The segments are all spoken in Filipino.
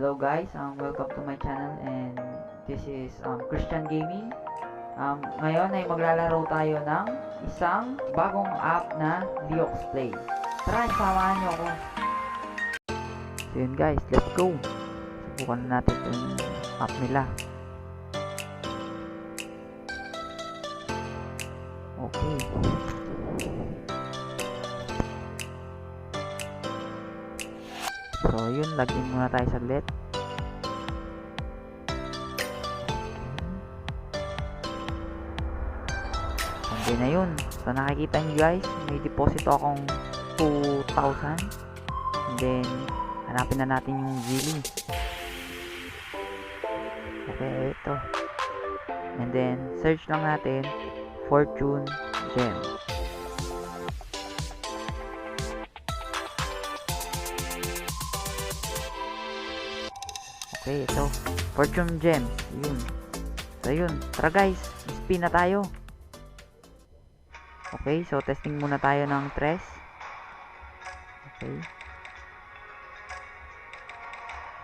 Hello guys, welcome to my channel and this is Christian Gaming. Ngayon ay maglalaro tayo ng isang bagong app na Leox Play. Tara, samahan nyo ako. So yun guys, let's go. Subukan na natin itong app nila. Okay. So yun, login muna tayo saglit. Okay na yun. So nakikita nyo guys, may deposito akong 2,000. And then hanapin na natin yung Zilli. Okay, ito. And then search lang natin Fortune Gem. Okay, ito Fortune Gem. Yun. So yun, tara guys, spin na tayo. Okay, so testing muna tayo ng 3. Okay.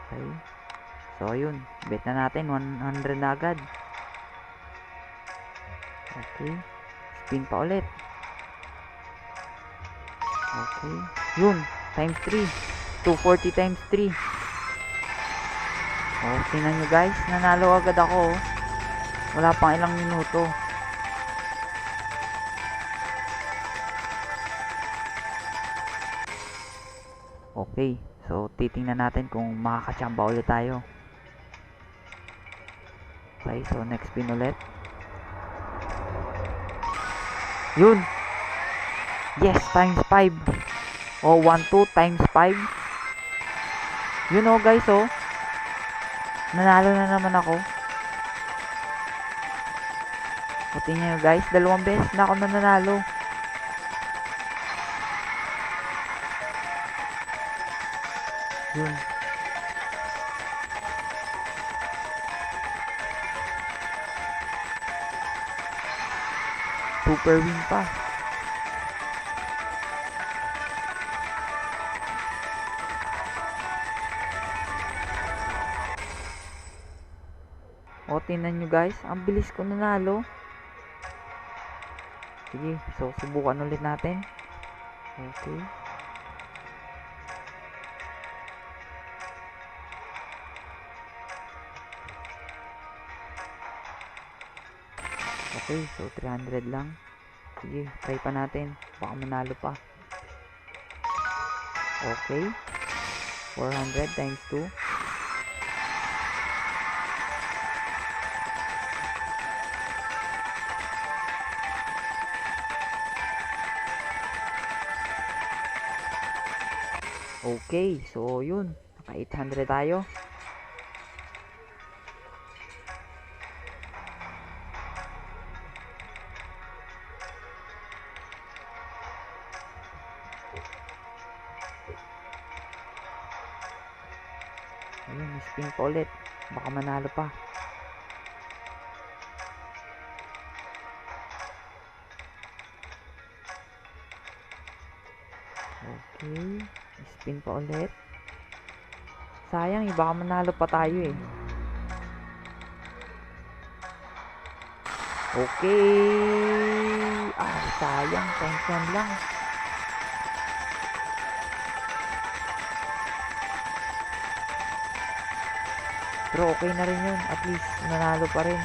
Okay. So yun, bet na natin 100 na agad. Okay. Spin pa ulit. Okay. Yun, times 3. 240 times 3. Oh, tingnan nyo guys, nanalo agad ako. Wala pang ilang minuto. Okay, so titingnan natin kung makakachamba ulit tayo. Okay, so next spin ulit. Yun! Yes, times 5. Oh, 1-2 times 5. Yun oh guys oh. Nanalo na naman ako. O tingnan nyo guys, 2 beses na ako nanalo. Yun. Super win pa. O tingnan nyo guys, ang bilis ko nanalo. Sige, so subukan ulit natin. Okay. Okay, so 300 lang. Sige, try pa natin. Baka manalo pa. Okay. 400 times 2. Okay, so yun. Naka 800 tayo. Ayun, spin pa ulit. Baka manalo pa. Okay. Spin pa ulit. Sayang, baka manalo pa tayo eh. Okay. Sayang. Times 1 lang. Pero okay na rin yun. At least, nanalo pa rin.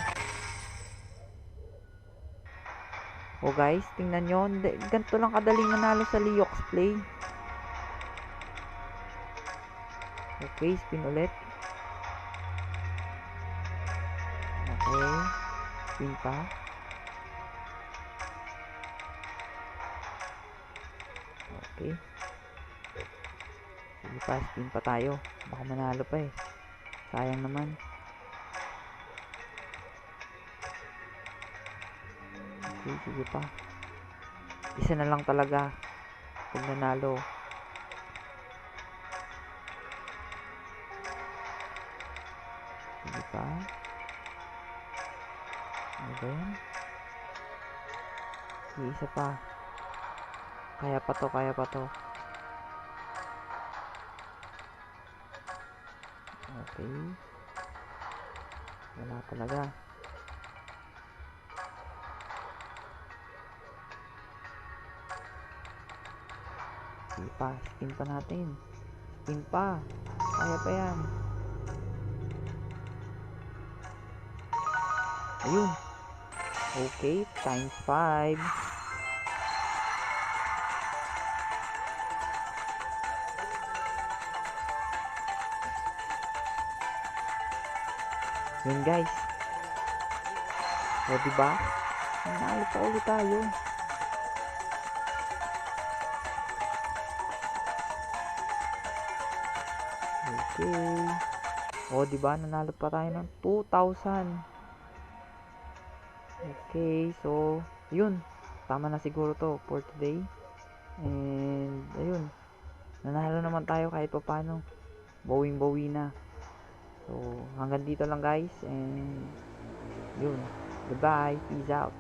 O guys, tingnan nyo. Ganito lang kadaling nanalo sa Leox Play. Okay, spin ulit. Okay. Spin pa. Okay. Sige pa, spin pa tayo. Baka manalo pa eh. Sayang naman. Okay, sige pa. Isa na lang talaga pag nanalo. Sige pa. Ano ba yan? Sige, isa pa. Kaya pa to, kaya pa to. Okay. Wala talaga. Sige pa, spin pa natin. Spin pa. Kaya pa yan. Ayun. Okay, times 5. Yun guys. O diba? Nanalo pa ulit tayo. Okay. O diba? Nanalo pa tayo ng 2,000. Okay, so yun. Tama na siguro to for today. And ayun. Nanalo naman tayo kahit pa paano. Bawing-bawi na. So, hanggang dito lang guys, and yun, goodbye, peace out.